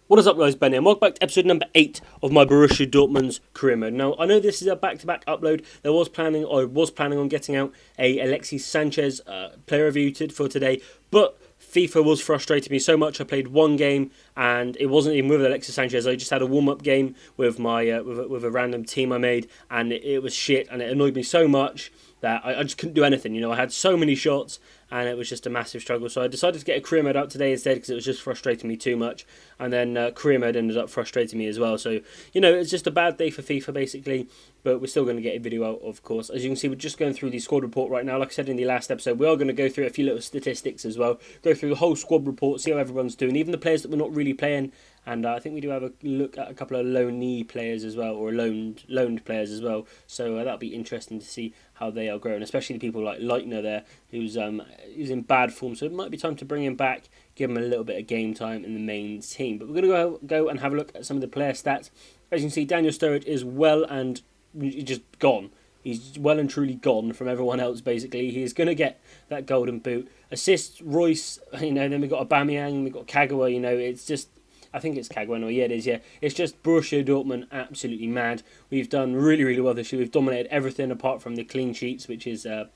What is up, guys? Ben here, and welcome back to episode number 8 of my Borussia Dortmund's career mode. Now, I know this is a back-to-back upload. I was planning on getting out a Alexis Sanchez player review for today, but FIFA was frustrating me so much. I played one game, and it wasn't even with Alexis Sanchez. I just had a warm-up game with my with a random team I made, and it was shit, and it annoyed me so much that I just couldn't do anything. You know, I had so many shots, and it was just a massive struggle. So I decided to get a career mode out today instead because it was just frustrating me too much. And then career mode ended up frustrating me as well. So, you know, it's just a bad day for FIFA basically. But we're still going to get a video out, of course. As you can see, we're just going through the squad report right now. Like I said in the last episode, we are going to go through a few little statistics as well. Go through the whole squad report, see how everyone's doing. Even the players that we're not really playing. And I think we do have a look at a couple of loanee players as well, or loaned players as well. So that'll be interesting to see how they are growing, especially the people like Leitner there, who's in bad form. So it might be time to bring him back, give him a little bit of game time in the main team. But we're going to go and have a look at some of the player stats. As you can see, Daniel Sturridge is well and just gone. He's well and truly gone from everyone else, basically. He is going to get that golden boot. Assists, Royce, you know, then we've got Aubameyang, we've got Kagawa, you know, it's just... I think it's Kagawa, yeah it is, yeah. It's just Borussia Dortmund absolutely mad. We've done really, really well this year. We've dominated everything apart from the clean sheets, which is Bayern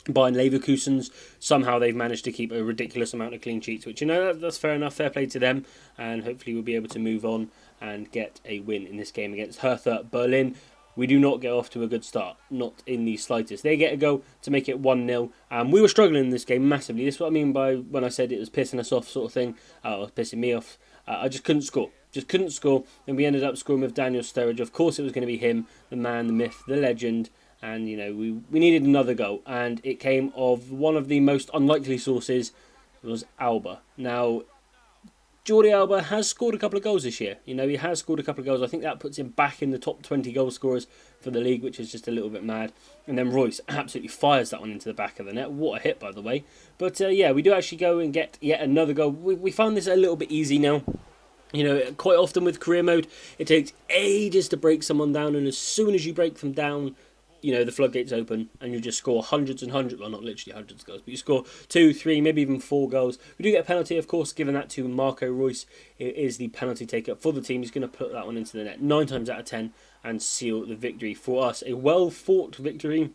Leverkusen's. Somehow they've managed to keep a ridiculous amount of clean sheets, which, you know, that's fair enough. Fair play to them. And hopefully we'll be able to move on and get a win in this game against Hertha Berlin. We do not get off to a good start, not in the slightest. They get a goal to make it 1-0. We were struggling in this game massively. This is what I mean by when I said it was pissing us off sort of thing. Or pissing me off. I just couldn't score. And we ended up scoring with Daniel Sturridge. Of course it was going to be him, the man, the myth, the legend. And, you know, we needed another goal. And it came of one of the most unlikely sources. It was Alba. Now, Jordi Alba has scored a couple of goals this year. You know, he has scored a couple of goals. I think that puts him back in the top 20 goal scorers for the league, which is just a little bit mad. And then Royce absolutely fires that one into the back of the net. What a hit, by the way. But, yeah, we do actually go and get yet another goal. We found this a little bit easy now. You know, quite often with career mode, it takes ages to break someone down. And as soon as you break them down, you know, the floodgates open and you just score hundreds and hundreds, well, not literally hundreds of goals, but you score 2, 3, maybe even 4 goals. We do get a penalty, of course, given that to Marco Reus. It is the penalty taker for the team. He's going to put that one into the net 9 times out of 10 and seal the victory for us. A well-fought victory.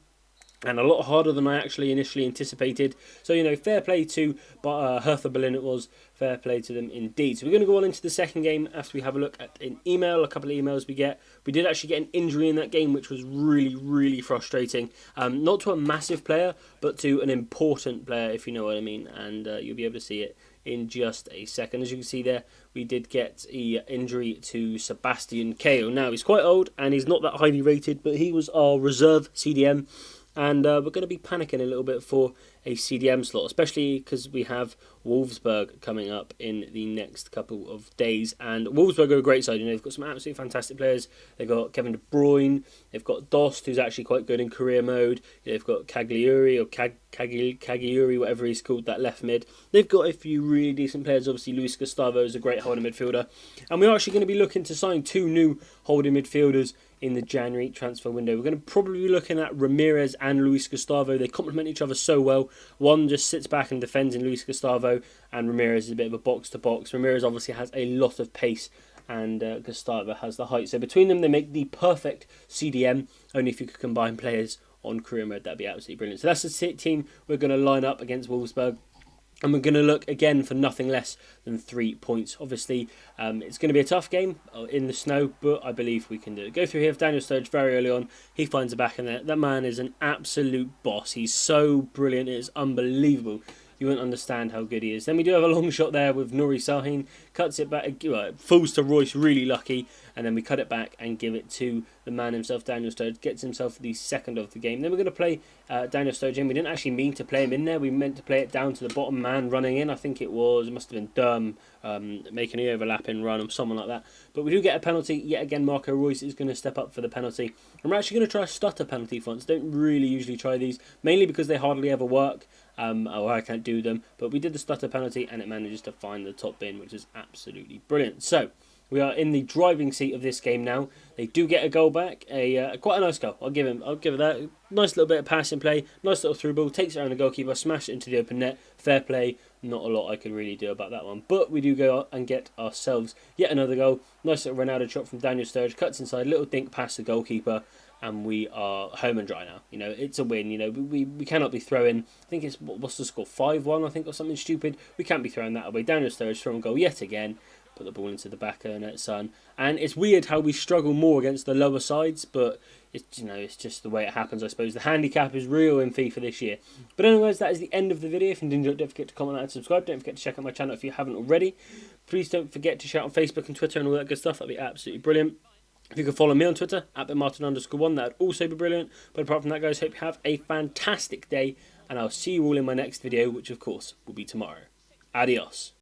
And a lot harder than I actually initially anticipated. So, you know, fair play to Hertha Berlin it was. Fair play to them indeed. So we're going to go on into the second game after we have a look at an email, a couple of emails we get. We did actually get an injury in that game, which was really, really frustrating. Not to a massive player, but to an important player, if you know what I mean. And you'll be able to see it in just a second. As you can see there, we did get an injury to Sebastian Cahill. Now, he's quite old and he's not that highly rated, but he was our reserve CDM. And we're going to be panicking a little bit for a CDM slot, especially because we have Wolfsburg coming up in the next couple of days. And Wolfsburg are a great side. You know, they've got some absolutely fantastic players. They've got Kevin De Bruyne. They've got Dost, who's actually quite good in career mode. They've got Cagliari or Cagliari, whatever he's called, that left mid. They've got a few really decent players. Obviously, Luis Gustavo is a great holding midfielder. And we're actually going to be looking to sign 2 new holding midfielders in the January transfer window. We're going to probably be looking at Ramirez and Luis Gustavo. They complement each other so well. One just sits back and defends in Luis Gustavo, and Ramirez is a bit of a box-to-box. Ramirez obviously has a lot of pace, and Gustavo has the height. So between them, they make the perfect CDM. Only if you could combine players on career mode, that'd be absolutely brilliant. So that's the team we're going to line up against Wolfsburg. And we're going to look again for nothing less than 3 points. Obviously, it's going to be a tough game in the snow, but I believe we can do it. Go through here with Daniel Sturridge very early on. He finds the back in there. That man is an absolute boss. He's so brilliant. It is unbelievable. You won't understand how good he is. Then we do have a long shot there with Nuri Sahin. Cuts it back, falls to Royce, really lucky. And then we cut it back and give it to the man himself, Daniel Sturridge. Gets himself the second of the game. Then we're going to play Daniel Sturridge in. We didn't actually mean to play him in there. We meant to play it down to the bottom man running in. I think it must have been Durham making an overlapping run or someone like that. But we do get a penalty. Yet again, Marco Reus is going to step up for the penalty. And we're actually going to try a stutter penalty for once. Don't really usually try these, mainly because they hardly ever work. Or I can't do them. But we did the stutter penalty and it manages to find the top bin, which is absolutely brilliant. So, We are in the driving seat of this game now. They do get a goal back, quite a nice goal. I'll give it that. Nice little bit of passing play, nice little through ball, takes it around the goalkeeper, smash it into the open net. Fair play. Not a lot I could really do about that one. But we do go and get ourselves yet another goal. Nice little Ronaldo shot from Daniel Sturridge, cuts inside, little dink past the goalkeeper, and we are home and dry now. You know, it's a win. You know, we cannot be throwing. I think it's, what's the score, 5-1, I think, or something stupid. We can't be throwing that away. Daniel Sturridge throwing goal yet again. Put the ball into the back of the net, son. And it's weird how we struggle more against the lower sides, but it's, you know, it's just the way it happens, I suppose. The handicap is real in FIFA this year. But anyways, that is the end of the video. If you enjoyed, don't forget to comment, like, and subscribe. Don't forget to check out my channel if you haven't already. Please don't forget to share on Facebook and Twitter and all that good stuff. That'd be absolutely brilliant. If you could follow me on Twitter, @BenMartin_1, that would also be brilliant. But apart from that, guys, hope you have a fantastic day, and I'll see you all in my next video, which, of course, will be tomorrow. Adios.